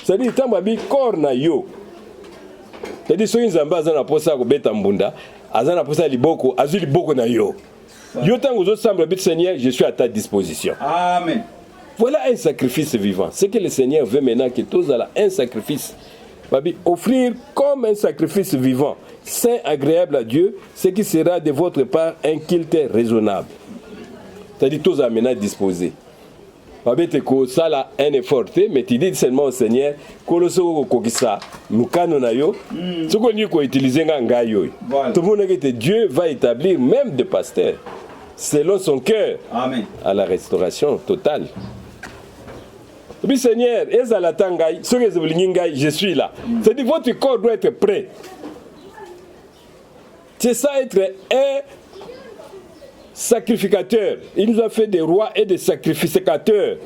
C'est-à-dire, tant que corps na yo, c'est-à-dire, si Zamba azana posa ko beta mbunda, azana posa liboko, azu liboko na yo. Yo tant que semble bit Seigneur, je suis à ta disposition. Amen. Voilà un sacrifice vivant. C'est que le Seigneur veut maintenant que tous aient un sacrifice. Offrir comme un sacrifice vivant, saint, agréable à Dieu, ce qui sera de votre part un culte raisonnable. C'est-à-dire tous à maintenant disposés. Ça là un effort, mais tu dis seulement au Seigneur, nous canons ce qu'on dit qu'on utilise tout le monde dit que Dieu va établir même des pasteurs selon son cœur. Amen. À la restauration totale. Oui, Seigneur, je suis là. C'est-à-dire votre corps doit être prêt. C'est ça être un sacrificateur. Il nous a fait des rois et des sacrificateurs.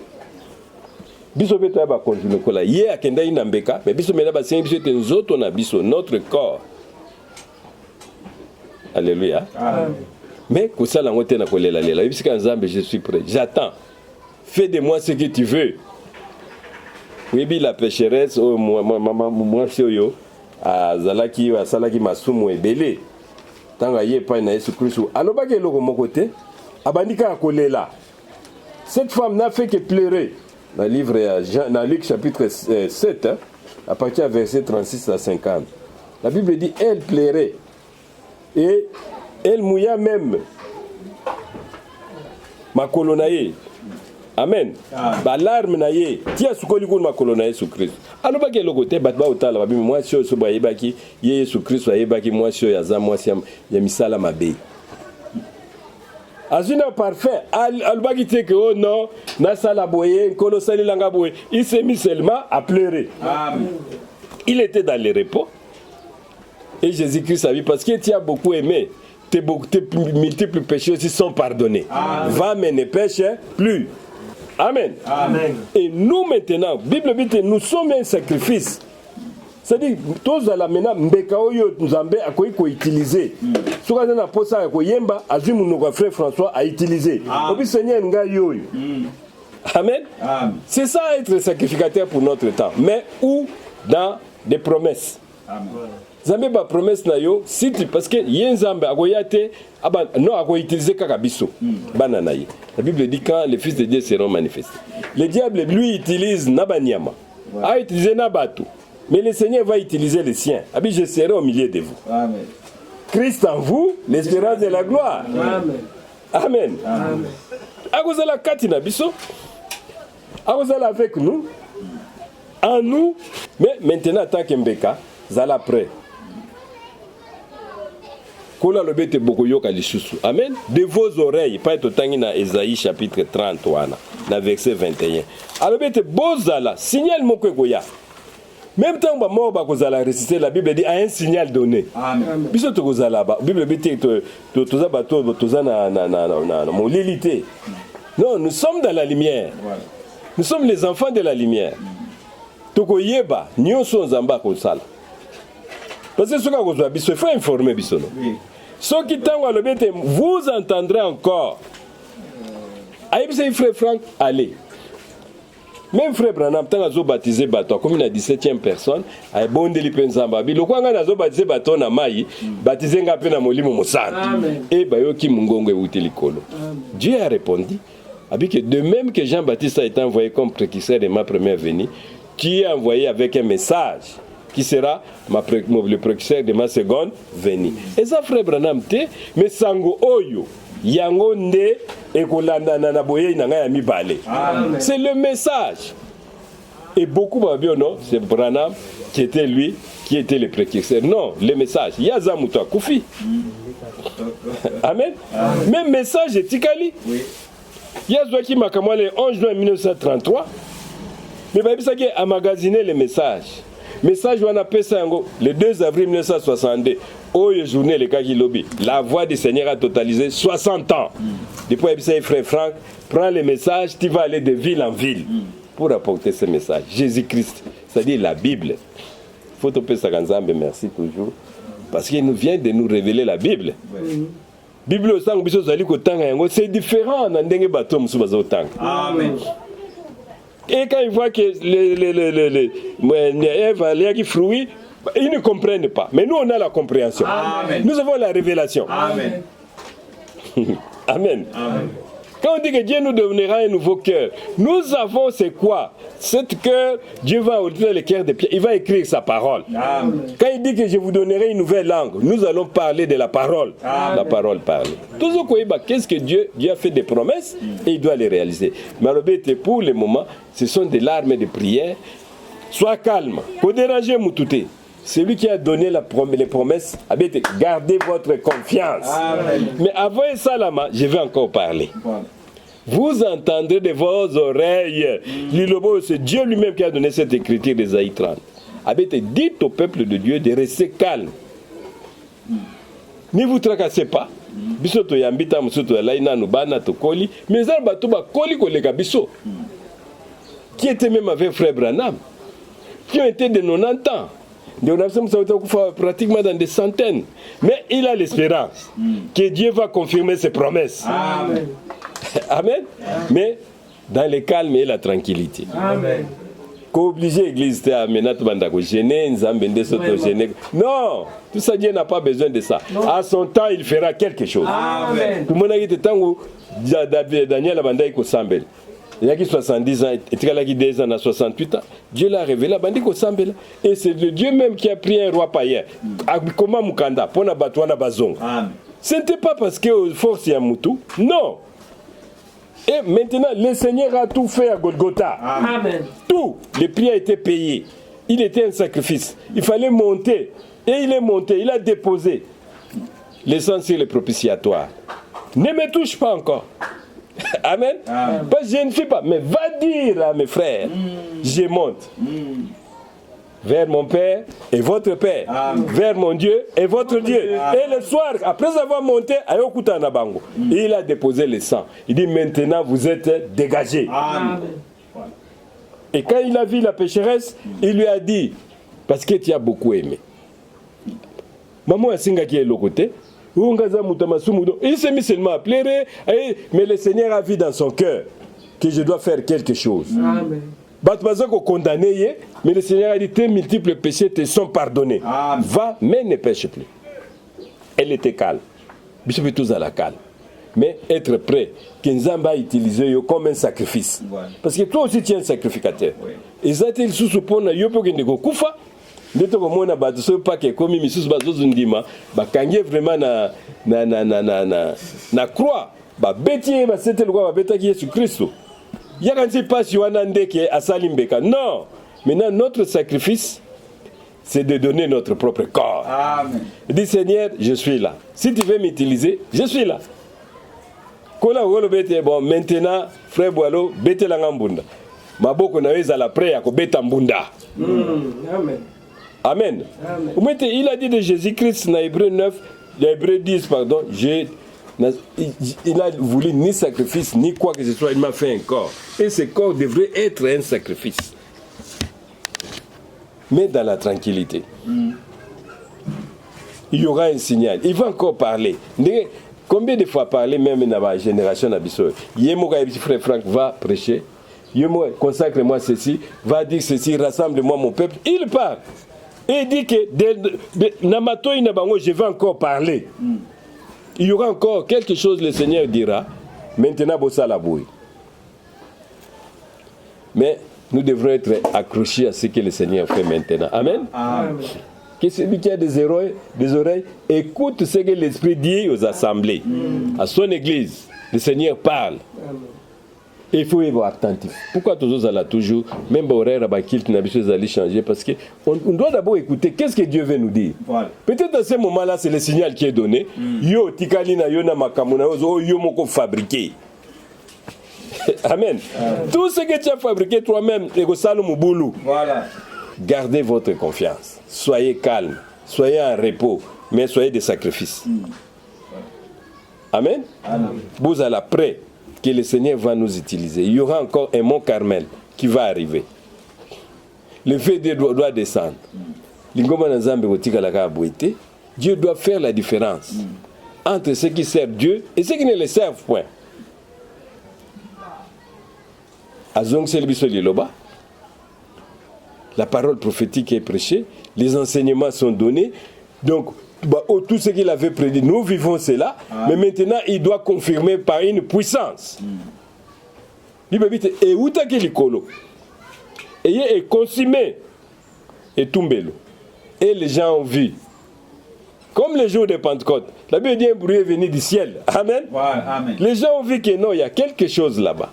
Notre corps. Alléluia. Amen. Mais je suis prêt. J'attends. Fais de moi ce que tu veux. Oui, la pécheresse, moi, Zalaki, Salaki, Masumu et Belé. Tant qu'il n'y a pas de Jésus-Christ. Alors, cette femme n'a fait que pleurer. Dans le livre, dans Luc chapitre 7, à partir du verset 36 à 50. La Bible dit, elle pleurait. Et elle mouilla même ma colonaye. Amen. Ba larme na ye. Tia sukoli ko ma colonaye su Christ. Alo ba ke lokote bat ba otala ba moi sio so ba yebaki ye Yesu Christ wa yebaki moi sio ya za moi siam ya misala mabe. Azina parfait. Al ba ki te que oh non, na sala boye, kolo sali langa boye. Il s'est mis seulement à pleurer. Amen. Il était dans le repos. Et Jésus-Christ a vu parce qu'il t'a beaucoup aimé. Tes multiples péchés aussi sont pardonnés. Amen. Va mais ne pêche plus. Amen. Amen. Et nous maintenant, Bible dit que nous sommes un sacrifice. C'est-à-dire, tous à la maintenant, Mbekaoyo Nzambe a quoi utiliser. Ce qu'on a posé à Koyemba, Azim notre frère François a utilisé. Au plus Seigneur Ngayo. Amen. Amen. C'est ça être sacrificateur pour notre temps. Mais où dans des promesses. Amen. Zambé ba promesse na yo siti parce que yenzambe akoyate aba non akoyutiliser kaka biso bana na ye. La Bible dit quand les fils de Dieu seront manifestés. Le diable lui utilise nabanyama. A utiliser nabato. Mais le Seigneur va utiliser les siens. Abi je serai au milieu de vous. Amen. Christ en vous, l'espérance de la gloire. Amen. Amen. Amen. Akozala katina biso. Akozala avec nous. En nous, mais maintenant tant qu'embeka zala prêt. Amen. De vos oreilles, pas être tangi na Esaïe chapitre 30 na verset 21. Alors bete bozala signal moko koya. Même temps ba mo ba kozala réciter la Bible dit a un signal donné. Amen. Biso to kozala ba Bible dit to toza ba to toza na molilité. Non, nous sommes dans la lumière. Voilà. Nous sommes les enfants de la lumière. Toko yeba nyonso nzamba kosala. Parce que ce qu'il faut informer Bissono. Ceux qui t'ont vous entendrez encore. Aïe, frère Franck, allez. Même frère Branham, tant que vous baptisez bateau, comme il a 17e personne, aïe, bon délit pensamba. Le quoi nga nazo baptisé bateau na mai, baptisé nga pe na molimo mosanta. Et bayo ki mungongo euti likolo. Dieu a répondu. Que de même que Jean-Baptiste a été envoyé comme précurseur de ma première venue, qui est envoyé avec un message qui sera le précurseur de ma seconde venue. Et ça, frère Branham, mais sango oyo, yango nde ekolanda na boye na nga mi balé. C'est le message. Et beaucoup m'ont dit non, c'est Branham qui était lui, qui était le précurseur. Non, le message. Yaza muto kufi. Amen. Même message est tikali. Oui. Yaza qui m'a le 11 juin 1933. Mais Babi Sake a magasiné les messages. Message on appelle ça le 2 avril 1962. Oh, journée les cas qui lobby. La voix du Seigneur a totalisé 60 ans. Depuis que frère Franck prend les messages, tu vas aller de ville en ville pour apporter ce message. Jésus-Christ, c'est-à-dire la Bible. Faut te ça merci toujours. Parce qu'il nous vient de nous révéler la Bible. Bible au sang, c'est différent. Amen. Et quand ils voient que les fruits, ils ne comprennent pas. Mais nous, on a la compréhension. Amen. Nous avons la révélation. Amen. Amen. Amen. Quand on dit que Dieu nous donnera un nouveau cœur, nous avons c'est quoi? Cet cœur, Dieu va ouvrir le cœur de pierre, il va écrire sa parole. Amen. Quand il dit que je vous donnerai une nouvelle langue, nous allons parler de la parole. Amen. La parole parle. Toujours qu'est-ce que Dieu a fait des promesses et il doit les réaliser. Mais pour le moment, ce sont des larmes de prière. Sois calme, pour déranger Moutouté. Celui qui a donné les promesses, gardez votre confiance. Amen. Mais avant ça, je vais encore parler. Voilà. Vous entendrez de vos oreilles. L'Ilobo, c'est Dieu lui-même qui a donné cette écriture d'Ésaïe 30. Dites au peuple de Dieu de rester calme. Ne vous tracassez pas. Bisoto yambita musuto laina nubana tokoli, mais ça batuba koli kolega biso. Qui était même avec frère Branham, qui ont été de 90 ans. Pratiquement dans des centaines. Mais il a l'espérance que Dieu va confirmer ses promesses. Amen. Amen. Mais dans le calme et la tranquillité. Amen. Qu'obligé l'église à non, tout ça, Dieu n'a pas besoin de ça. Non. À son temps, il fera quelque chose. Amen. Tout le monde a dit que Daniel a dit que il y a 70 ans, il y a 2 ans, 68 ans. Dieu l'a révélé, et c'est le Dieu même qui a pris un roi païen. Comment Mukanda, pour na batouana bazong. Ce n'était pas parce que force y a Moutou, non. Et maintenant, le Seigneur a tout fait à Golgotha. Amen. Tout, le prix a été payé. Il était un sacrifice. Il fallait monter. Et il est monté, il a déposé le sang sur le propitiatoire. Ne me touche pas encore. Amen. Amen. Parce que je ne fais pas. Mais va dire à mes frères, je monte. Vers mon Père et votre Père. Amen. Vers mon Dieu et votre Dieu. Amen. Et le soir, après avoir monté, il a déposé le sang. Il dit maintenant vous êtes dégagés. Amen. Et quand il a vu la pécheresse, il lui a dit, parce que tu as beaucoup aimé. Maman Asinga qui est de l'autre côté. Il s'est mis seulement à pleurer, mais le Seigneur a vu dans son cœur que je dois faire quelque chose. Amen. Condamné, mais le Seigneur a dit tes multiples péchés te sont pardonnés. Amen. Va, mais ne pêche plus. Elle était calme. Bishop est tous à la calme. Mais être prêt, que Nzamba a utilisé comme un sacrifice. Ouais. Parce que toi aussi tu es un sacrificateur. Et ça, il se suppose que Ndето komona bato so pa ke komi misusu bazozundima bakangie vraiment na croix ba beti ba sete lokwa ba betaki Yesu Kristo yaka nti pasi wana ndeke asali mbeka. Non, maintenant notre sacrifice c'est de donner notre propre corps. Amen. Dis Seigneur, je suis là. Si tu veux m'utiliser, je suis là. Kola wolo bete bon maintenant frère Boalo bete la ngambunda. Maboko na weza la prêt ya ko beta mbunda. Amen. Amen. Amen. Il a dit de Jésus-Christ dans Hébreu 9, Hébreu 10, pardon, il a voulu ni sacrifice, ni quoi que ce soit, il m'a fait un corps. Et ce corps devrait être un sacrifice. Mais dans la tranquillité. Il y aura un signal. Il va encore parler. Combien de fois parler même dans la génération d'Abysso? Frère Franck va prêcher. Consacre-moi ceci, va dire ceci, rassemble-moi mon peuple. Il parle. Et il dit que je vais encore parler. Il y aura encore quelque chose, le Seigneur dira. Maintenant, bossa la bouille. Mais nous devrons être accrochés à ce que le Seigneur fait maintenant. Amen. Amen. Que celui qui a des oreilles, écoute ce que l'Esprit dit aux assemblées, à son église. Le Seigneur parle. Amen. Et il faut être attentif. Pourquoi tous allons toujours, même horaire à kilt n'a pas aller changer, parce que on doit d'abord écouter qu'est-ce que Dieu veut nous dire. Voilà. Peut-être à ce moment-là, c'est le signal qui est donné. Yo tikalina yo na makamuna yo moko fabriqué. Amen. Tout ce que tu as fabriqué toi-même, et que ça le mouboulou. Voilà. gardez votre confiance. Soyez calme, soyez en repos, mais soyez des sacrifices. Amen. Vous allez prêt que le Seigneur va nous utiliser. Il y aura encore un mont Carmel qui va arriver. Le feu de Dieu doit descendre. Dieu doit faire la différence entre ceux qui servent Dieu et ceux qui ne le servent point. La parole prophétique est prêchée, les enseignements sont donnés, donc tout ce qu'il avait prédit, nous vivons cela, mais maintenant il doit confirmer par une puissance. Et où est consumé et tombé. Et les gens ont vu. Comme le jour de Pentecôte, la Bible dit un bruit est venu du ciel. Amen. Amen. Les gens ont vu que non, il y a quelque chose là-bas.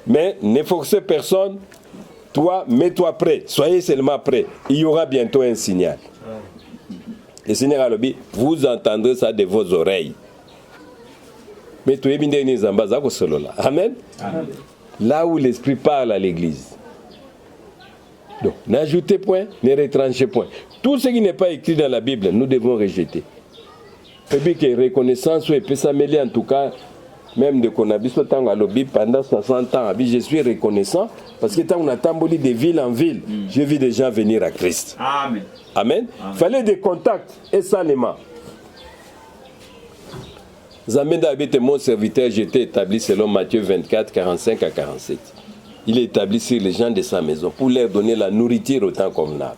Mais ne forcez personne. Toi, mets-toi prêt. Soyez seulement prêt. Il y aura bientôt un signal. Le Seigneur a dit, vous entendrez ça de vos oreilles. Mais tu es bien des ambassades solo là. Amen. Amen. Là où l'Esprit parle à l'Église. Donc, n'ajoutez point, ne retranchez point. Tout ce qui n'est pas écrit dans la Bible, nous devons rejeter. Et puis que reconnaissance, ou peut s'améliorer en tout cas, même de qu'on a vu ce temps à l'Obi pendant 60 ans, je suis reconnaissant parce que tant on a tamboli de ville en ville, j'ai vu des gens venir à Christ. Amen. Amen. Il fallait des contacts et salement. Zamenda habite mon serviteur, j'étais établi selon Matthieu 24, 45 à 47. Il est établi sur les gens de sa maison pour leur donner la nourriture au temps convenable.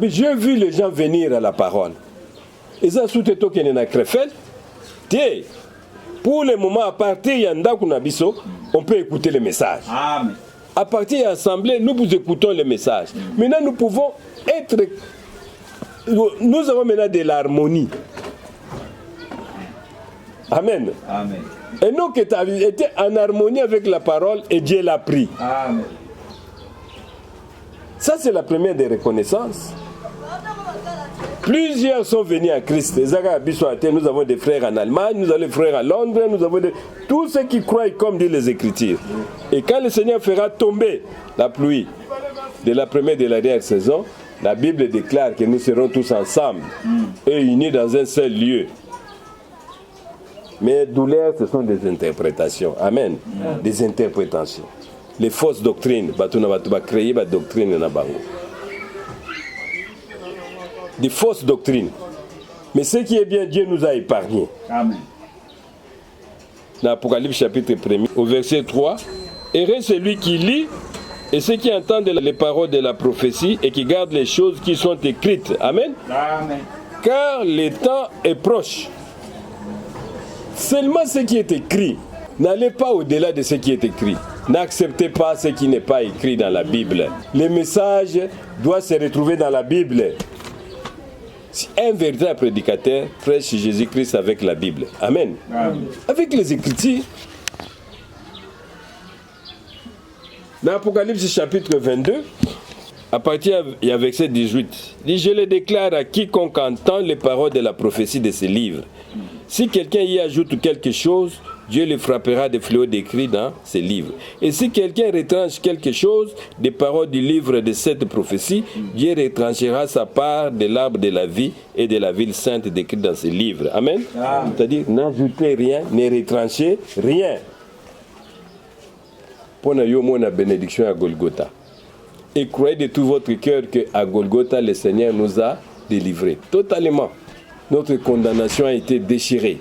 J'ai vu les gens venir à la parole. Et ça, sous tes tokens na crefel, pour le moment, à partir de on peut écouter le message. Amen. À partir de l'assemblée, nous vous écoutons le message. Maintenant, nous pouvons être... Nous avons maintenant de l'harmonie. Amen. Amen. Et nous qui étions en harmonie avec la parole et Dieu l'a pris. Amen. Ça, c'est la première des reconnaissances. Plusieurs sont venus à Christ. Nous avons des frères en Allemagne, nous avons des frères à Londres, nous avons tous ceux qui croient comme disent les Écritures. Et quand le Seigneur fera tomber la pluie de la première et de la dernière saison, la Bible déclare que nous serons tous ensemble et unis dans un seul lieu. Mais douleurs, ce sont des interprétations. Amen. Des interprétations. Les fausses doctrines, va créer des doctrines dans Bango. Des fausses doctrines. Mais ce qui est bien, Dieu nous a épargnés. Amen. Dans Apocalypse chapitre 1, au verset 3, heureux celui qui lit et ceux qui entendent les paroles de la prophétie et qui gardent les choses qui sont écrites. Amen. Amen. Car le temps est proche. Seulement ce qui est écrit. N'allez pas au-delà de ce qui est écrit. N'acceptez pas ce qui n'est pas écrit dans la Bible. Le message doit se retrouver dans la Bible. Si un véritable prédicateur prêche Jésus-Christ avec la Bible. Amen. Amen. Avec les Écritures. Dans Apocalypse chapitre 22, à partir du verset 18, il dit, je le déclare à quiconque entend les paroles de la prophétie de ce livre. Si quelqu'un y ajoute quelque chose, Dieu le frappera des fléaux décrits dans ces livres. Et si quelqu'un retranche quelque chose des paroles du livre de cette prophétie, Dieu retranchera sa part de l'arbre de la vie et de la ville sainte décrite dans ces livres. Amen. C'est-à-dire, n'ajoutez rien, ne retranchez rien. Pour la bénédiction à Golgotha. Et croyez de tout votre cœur qu'à Golgotha, le Seigneur nous a délivrés. Totalement. Notre condamnation a été déchirée.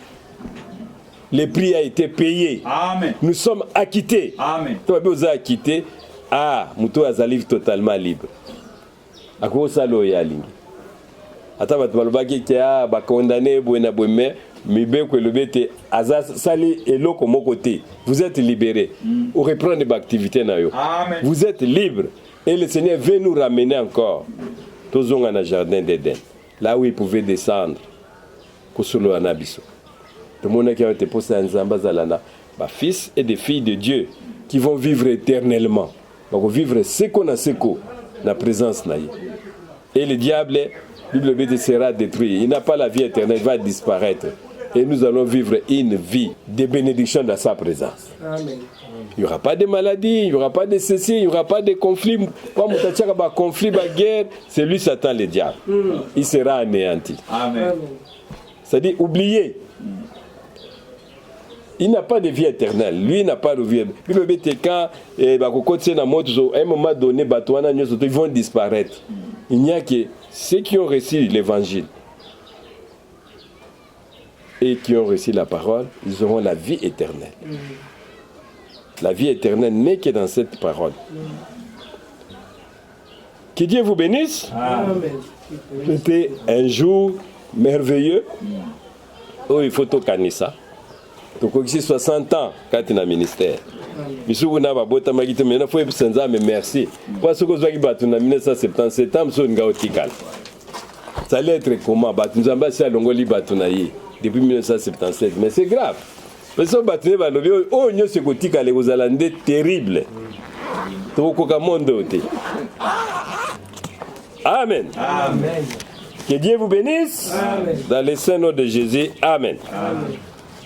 Le prix a été payé. Amen. Nous sommes acquittés. Amen. Toi, vous êtes acquitté. Ah, Moutou Azaliv totalement libre. À quoi ça l'eau est aligné? Attends, tu vas le baguer qui a condamné, mais bien que le bête sali et l'eau comme côté. Vous êtes libérés. Ou reprendre des activités. Amen. Vous êtes libres. Et le Seigneur veut nous ramener encore. Tous dans le jardin d'Éden. Là où il pouvait descendre. Kusulu anabiso. Tout le monde qui a été posé à Nzamba Zalana, fils et des filles de Dieu qui vont vivre éternellement. Ils vont vivre seko na seko, na présence naïe. Et le diable, Bible sera détruit. Il n'a pas la vie éternelle, il va disparaître. et nous allons vivre une vie de bénédiction dans sa présence. Amen. Il n'y aura pas de maladie, il n'y aura pas de ceci, il n'y aura pas de conflit. Quand il y a un conflit, une guerre, c'est lui Satan le diable. Il sera anéanti. Amen. C'est-à-dire, oubliez. Il n'a pas de vie éternelle. Lui, il n'a pas de vie éternelle. Quand à un moment donné, ils vont disparaître. Il n'y a que ceux qui ont reçu l'évangile et qui ont reçu la parole, ils auront la vie éternelle. La vie éternelle n'est que dans cette parole. Que Dieu vous bénisse. Amen. C'était un jour merveilleux. Oh, il faut tourner ça. Donc, ici 60 ans quand tu es dans le ministère. Monsieur, vous n'avez pas de temps, mais il faut me merci. Parce que vous avez battu en 1977 ans, vous avez ça allait être comment? Nous avons battu à Longoli depuis 1977. Mais c'est grave. Parce que vous avez battu, oh, nous avons vous allez terrible. Amen. Amen. Que Dieu vous bénisse. Amen. Dans le Saint nom de Jésus. Amen. Amen.